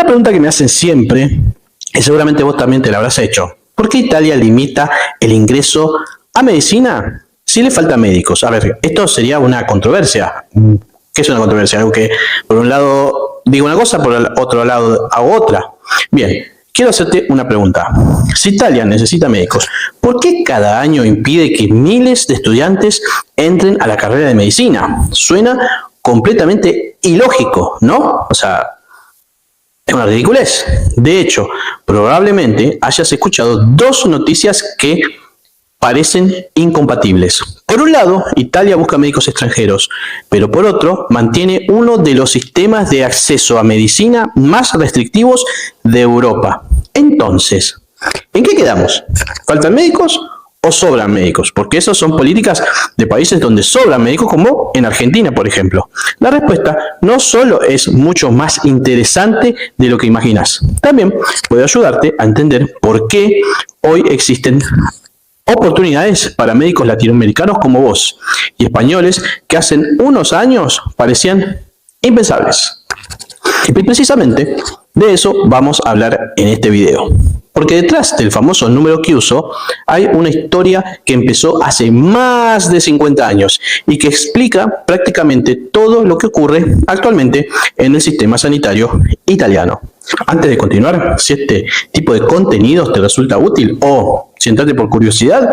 Una pregunta que me hacen siempre, y seguramente vos también te la habrás hecho. ¿Por qué Italia limita el ingreso a medicina si le faltan médicos? A ver, esto sería una controversia. ¿Qué es una controversia? Algo que por un lado digo una cosa, por el otro lado hago otra. Bien, quiero hacerte una pregunta. Si Italia necesita médicos, ¿por qué cada año impide que miles de estudiantes entren a la carrera de medicina? Suena completamente ilógico, ¿no? O sea, es una ridiculez. De hecho, probablemente hayas escuchado dos noticias que parecen incompatibles. Por un lado, Italia busca médicos extranjeros, pero por otro, mantiene uno de los sistemas de acceso a medicina más restrictivos de Europa. Entonces, ¿en qué quedamos? ¿Faltan médicos o sobran médicos? Porque esas son políticas de países donde sobran médicos, como en Argentina, por ejemplo. La respuesta no solo es mucho más interesante de lo que imaginas, también puede ayudarte a entender por qué hoy existen oportunidades para médicos latinoamericanos como vos y españoles que hace unos años parecían impensables. Y precisamente de eso vamos a hablar en este video. Porque detrás del famoso número Chiuso hay una historia que empezó hace más de 50 años y que explica prácticamente todo lo que ocurre actualmente en el sistema sanitario italiano. Antes de continuar, si este tipo de contenidos te resulta útil o si entraste por curiosidad,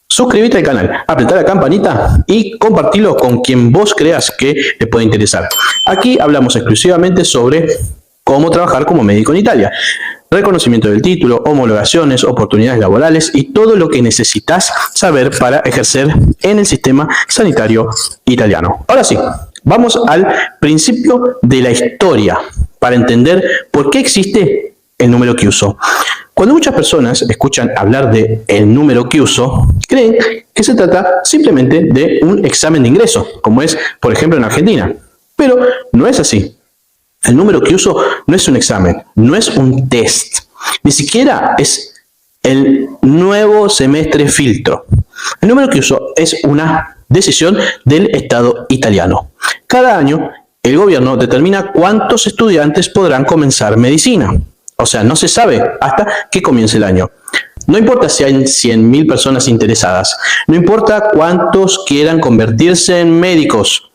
suscríbete al canal, apretá la campanita y compartilo con quien vos creas que le puede interesar. Aquí hablamos exclusivamente sobre cómo trabajar como médico en Italia, reconocimiento del título, homologaciones, oportunidades laborales y todo lo que necesitas saber para ejercer en el sistema sanitario italiano. Ahora sí, vamos al principio de la historia para entender por qué existe el número Chiuso. Cuando muchas personas escuchan hablar de el número Chiuso, creen que se trata simplemente de un examen de ingreso, como es, por ejemplo, en Argentina. Pero no es así. El número Chiuso no es un examen, no es un test, ni siquiera es el nuevo semestre filtro. El número Chiuso es una decisión del Estado italiano. Cada año, el gobierno determina cuántos estudiantes podrán comenzar medicina. O sea, no se sabe hasta que comience el año. No importa si hay 100.000 personas interesadas, no importa cuántos quieran convertirse en médicos.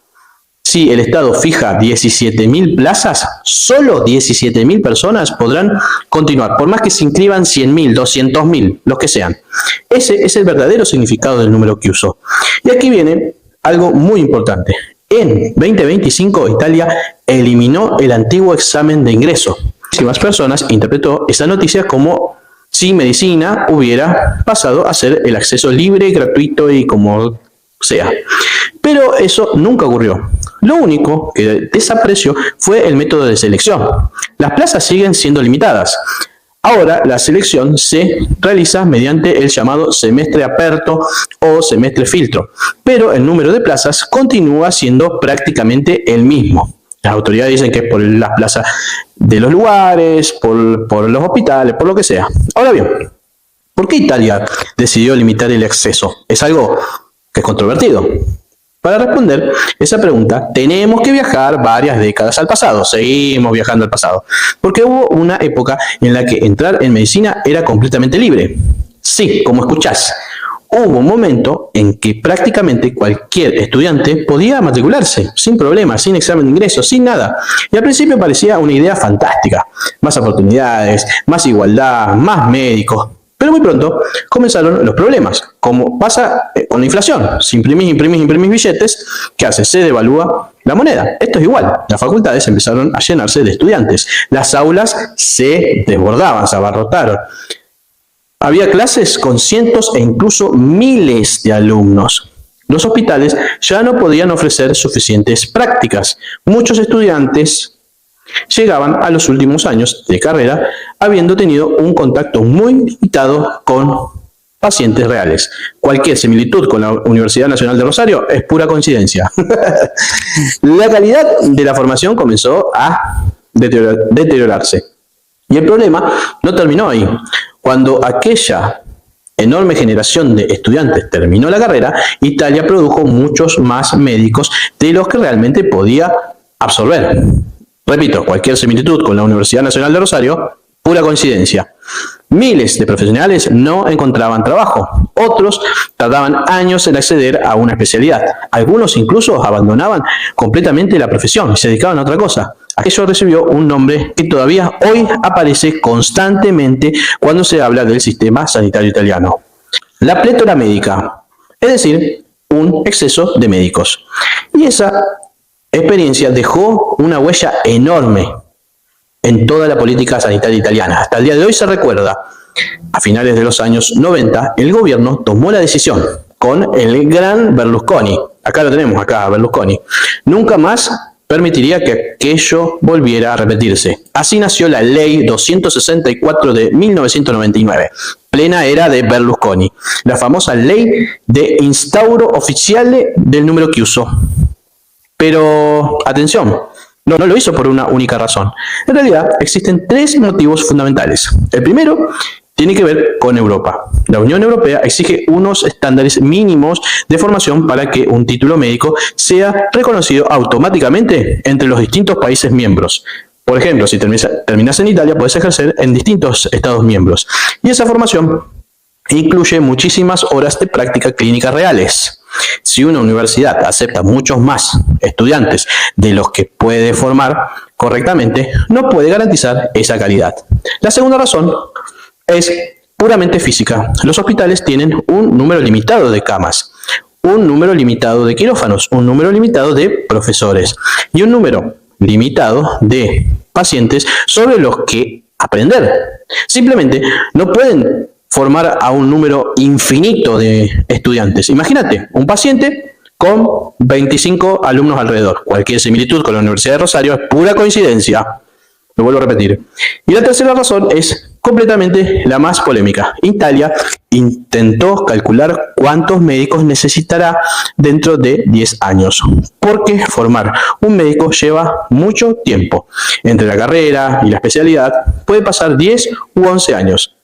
Si el Estado fija 17.000 plazas, solo 17.000 personas podrán continuar, por más que se inscriban 100.000, 200.000, los que sean. Ese es el verdadero significado del número Chiuso. Y aquí viene algo muy importante. En 2025, Italia eliminó el antiguo examen de ingreso. Muchísimas personas interpretó esa noticia como si medicina hubiera pasado a ser el acceso libre, gratuito y como sea. Pero eso nunca ocurrió. Lo único que desapareció fue el método de selección. Las plazas siguen siendo limitadas. Ahora la selección se realiza mediante el llamado semestre aperto o semestre filtro, pero el número de plazas continúa siendo prácticamente el mismo. Las autoridades dicen que es por las plazas de los lugares, por los hospitales, por lo que sea. Ahora bien, ¿por qué Italia decidió limitar el acceso? Es algo que es controvertido. Para responder esa pregunta, tenemos que viajar varias décadas al pasado. Seguimos viajando al pasado. Porque hubo una época en la que entrar en medicina era completamente libre. Sí, como escuchás. Hubo un momento en que prácticamente cualquier estudiante podía matricularse, sin problemas, sin examen de ingreso, sin nada. Y al principio parecía una idea fantástica. Más oportunidades, más igualdad, más médicos. Pero muy pronto comenzaron los problemas, como pasa con la inflación. Si imprimís billetes, ¿qué hace? Se devalúa la moneda. Esto es igual. Las facultades empezaron a llenarse de estudiantes. Las aulas se desbordaban, se abarrotaron. Había clases con cientos e incluso miles de alumnos. Los hospitales ya no podían ofrecer suficientes prácticas. Muchos estudiantes llegaban a los últimos años de carrera habiendo tenido un contacto muy limitado con pacientes reales. Cualquier similitud con la Universidad Nacional de Rosario es pura coincidencia. La calidad de la formación comenzó a deteriorarse. Y el problema no terminó ahí. Cuando aquella enorme generación de estudiantes terminó la carrera, Italia produjo muchos más médicos de los que realmente podía absorber. Repito, cualquier similitud con la Universidad Nacional de Rosario, pura coincidencia. Miles de profesionales no encontraban trabajo. Otros tardaban años en acceder a una especialidad. Algunos incluso abandonaban completamente la profesión y se dedicaban a otra cosa. Aquello recibió un nombre que todavía hoy aparece constantemente cuando se habla del sistema sanitario italiano: la plétora médica, es decir, un exceso de médicos. Y esa experiencia dejó una huella enorme en toda la política sanitaria italiana. Hasta el día de hoy se recuerda. A finales de los años 90, el gobierno tomó la decisión con el gran Berlusconi. Acá lo tenemos, acá Berlusconi. Nunca más permitiría que aquello volviera a repetirse. Así nació la Ley 264 de 1999, plena era de Berlusconi, la famosa Ley de Instauro Ufficiale del Numero Chiuso. Pero, atención, no lo hizo por una única razón. En realidad, existen tres motivos fundamentales. El primero tiene que ver con Europa. La Unión Europea exige unos estándares mínimos de formación para que un título médico sea reconocido automáticamente entre los distintos países miembros. Por ejemplo, si terminas en Italia, puedes ejercer en distintos Estados miembros. Y esa formación incluye muchísimas horas de práctica clínica reales. Si una universidad acepta muchos más estudiantes de los que puede formar correctamente, no puede garantizar esa calidad. La segunda razón es puramente física. Los hospitales tienen un número limitado de camas, un número limitado de quirófanos, un número limitado de profesores y un número limitado de pacientes sobre los que aprender. Simplemente no pueden formar a un número infinito de estudiantes. Imagínate, un paciente con 25 alumnos alrededor. Cualquier similitud con la Universidad de Rosario es pura coincidencia. Lo vuelvo a repetir. Y la tercera razón es completamente la más polémica. Italia intentó calcular cuántos médicos necesitará dentro de 10 años, porque formar un médico lleva mucho tiempo. Entre la carrera y la especialidad puede pasar 10 u 11 años.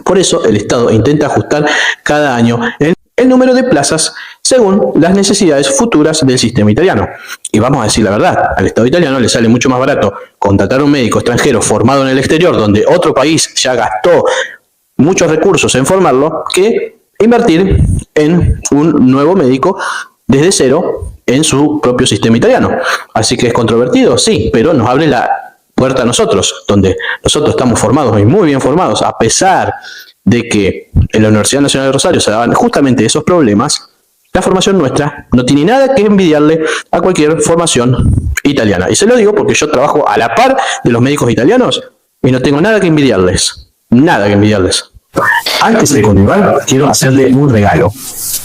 Por eso el Estado intenta ajustar cada año el número de plazas según las necesidades futuras del sistema italiano. Y vamos a decir la verdad, al Estado italiano le sale mucho más barato contratar a un médico extranjero formado en el exterior, donde otro país ya gastó muchos recursos en formarlo, que invertir en un nuevo médico desde cero en su propio sistema italiano. Así que es controvertido, sí, pero nos abre la puerta a nosotros, donde nosotros estamos formados y muy bien formados, a pesar de que en la Universidad Nacional de Rosario se daban justamente esos problemas. La formación nuestra no tiene nada que envidiarle a cualquier formación italiana. Y se lo digo porque yo trabajo a la par de los médicos italianos y no tengo nada que envidiarles. Nada que envidiarles. Antes de continuar, quiero hacerle un regalo.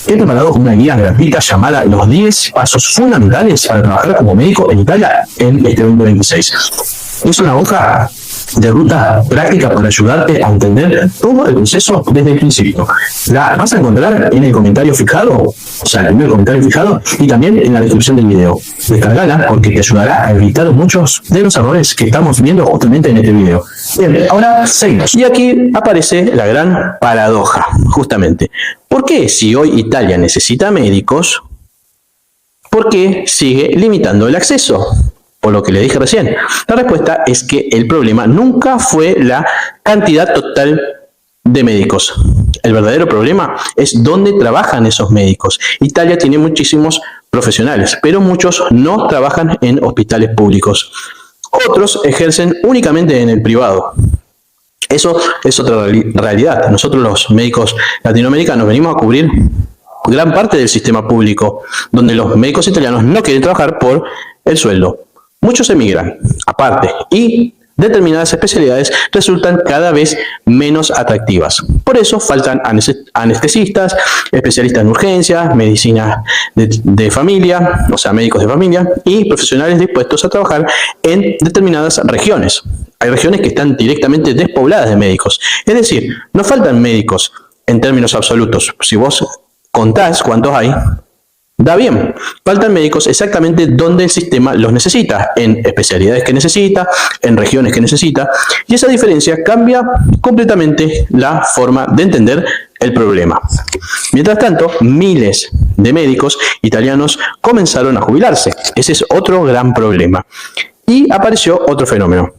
He preparado una guía gratuita llamada Los 10 pasos fundamentales para trabajar como médico en Italia en este 2026. Es una hoja de ruta práctica para ayudarte a entender todo el proceso desde el principio. La vas a encontrar en el comentario fijado, o sea, en el primer comentario fijado, y también en la descripción del video. Descargala porque te ayudará a evitar muchos de los errores que estamos viendo justamente en este video. Bien, ahora seguimos. Y aquí aparece la gran paradoja, justamente. ¿Por qué si hoy Italia necesita médicos, por qué sigue limitando el acceso? Por lo que le dije recién. La respuesta es que el problema nunca fue la cantidad total de médicos. El verdadero problema es dónde trabajan esos médicos. Italia tiene muchísimos profesionales, pero muchos no trabajan en hospitales públicos. Otros ejercen únicamente en el privado. Eso es otra realidad. Nosotros los médicos latinoamericanos venimos a cubrir gran parte del sistema público, donde los médicos italianos no quieren trabajar por el sueldo. Muchos emigran, aparte, y determinadas especialidades resultan cada vez menos atractivas. Por eso faltan anestesistas, especialistas en urgencias, medicina de familia, o sea, médicos de familia, y profesionales dispuestos a trabajar en determinadas regiones. Hay regiones que están directamente despobladas de médicos. Es decir, no faltan médicos en términos absolutos. Si vos contás cuántos hay, da bien. Faltan médicos exactamente donde el sistema los necesita, en especialidades que necesita, en regiones que necesita, y esa diferencia cambia completamente la forma de entender el problema. Mientras tanto, miles de médicos italianos comenzaron a jubilarse. Ese es otro gran problema. Y apareció otro fenómeno.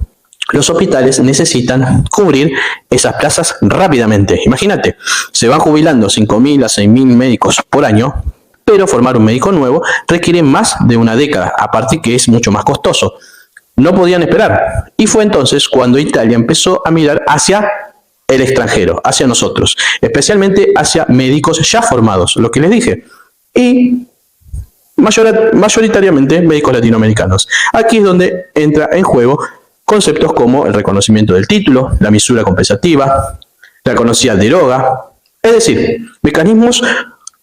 Los hospitales necesitan cubrir esas plazas rápidamente. Imagínate, se van jubilando 5.000 a 6.000 médicos por año, pero formar un médico nuevo requiere más de una década, aparte que es mucho más costoso. No podían esperar. Y fue entonces cuando Italia empezó a mirar hacia el extranjero, hacia nosotros, especialmente hacia médicos ya formados, lo que les dije. Y mayoritariamente médicos latinoamericanos. Aquí es donde entra en juego conceptos como el reconocimiento del título, la misura compensativa, la conocida deroga, es decir, mecanismos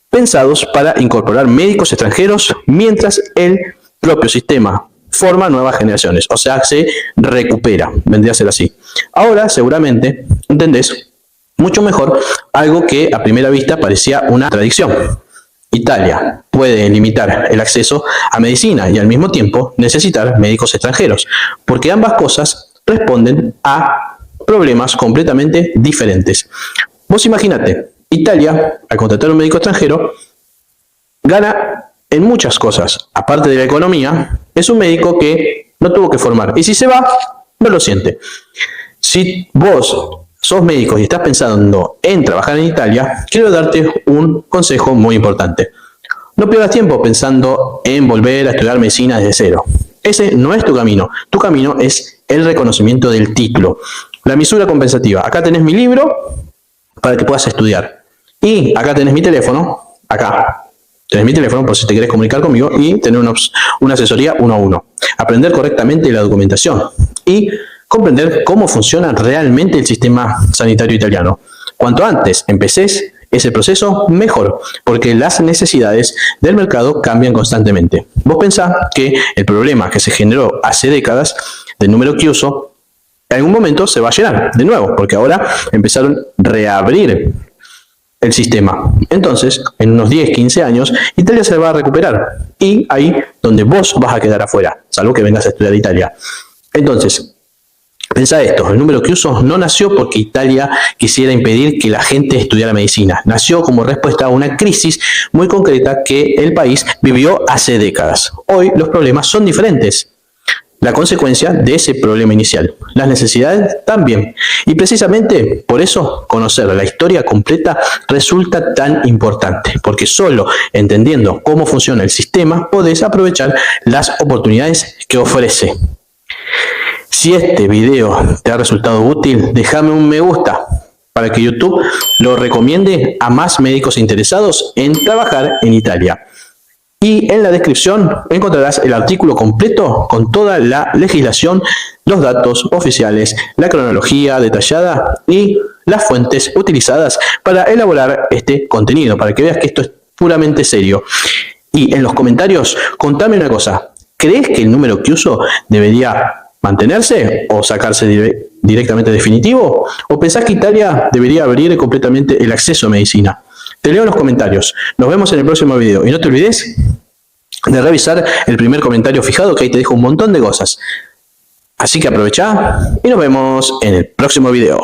pensados para incorporar médicos extranjeros mientras el propio sistema forma nuevas generaciones, o sea, se recupera, vendría a ser así. Ahora, seguramente, entendés mucho mejor algo que a primera vista parecía una contradicción. Italia puede limitar el acceso a medicina y al mismo tiempo necesitar médicos extranjeros, porque ambas cosas responden a problemas completamente diferentes. Vos imaginate, Italia, al contratar un médico extranjero, gana en muchas cosas. Aparte de la economía, es un médico que no tuvo que formar. Y si se va, no lo siente. Si vos sos médico y estás pensando en trabajar en Italia, quiero darte un consejo muy importante. No pierdas tiempo pensando en volver a estudiar medicina desde cero. Ese no es tu camino. Tu camino es el reconocimiento del título. La misura compensativa. Acá tenés mi libro para que puedas estudiar. Y acá tenés mi teléfono. Acá tenés mi teléfono por si te querés comunicar conmigo y tener una asesoría 1 a 1. Aprender correctamente la documentación. Y comprender cómo funciona realmente el sistema sanitario italiano. Cuanto antes empeces ese proceso, mejor, porque las necesidades del mercado cambian constantemente. Vos pensás que el problema que se generó hace décadas del número Chiuso, en algún momento se va a llenar de nuevo, porque ahora empezaron a reabrir el sistema. Entonces, en unos 10, 15 años, Italia se va a recuperar. Y ahí donde vos vas a quedar afuera, salvo que vengas a estudiar Italia. Entonces, pensá esto, el número Chiuso no nació porque Italia quisiera impedir que la gente estudiara medicina. Nació como respuesta a una crisis muy concreta que el país vivió hace décadas. Hoy los problemas son diferentes. La consecuencia de ese problema inicial. Las necesidades también. Y precisamente por eso conocer la historia completa resulta tan importante. Porque solo entendiendo cómo funciona el sistema podés aprovechar las oportunidades que ofrece. Si este video te ha resultado útil, déjame un me gusta para que YouTube lo recomiende a más médicos interesados en trabajar en Italia. Y en la descripción encontrarás el artículo completo con toda la legislación, los datos oficiales, la cronología detallada y las fuentes utilizadas para elaborar este contenido, para que veas que esto es puramente serio. Y en los comentarios, contame una cosa, ¿crees que el número Chiuso debería mantenerse o sacarse directamente definitivo? ¿O pensás que Italia debería abrir completamente el acceso a medicina? Te leo en los comentarios. Nos vemos en el próximo video. Y no te olvides de revisar el primer comentario fijado, que ahí te dejo un montón de cosas. Así que aprovecha y nos vemos en el próximo video.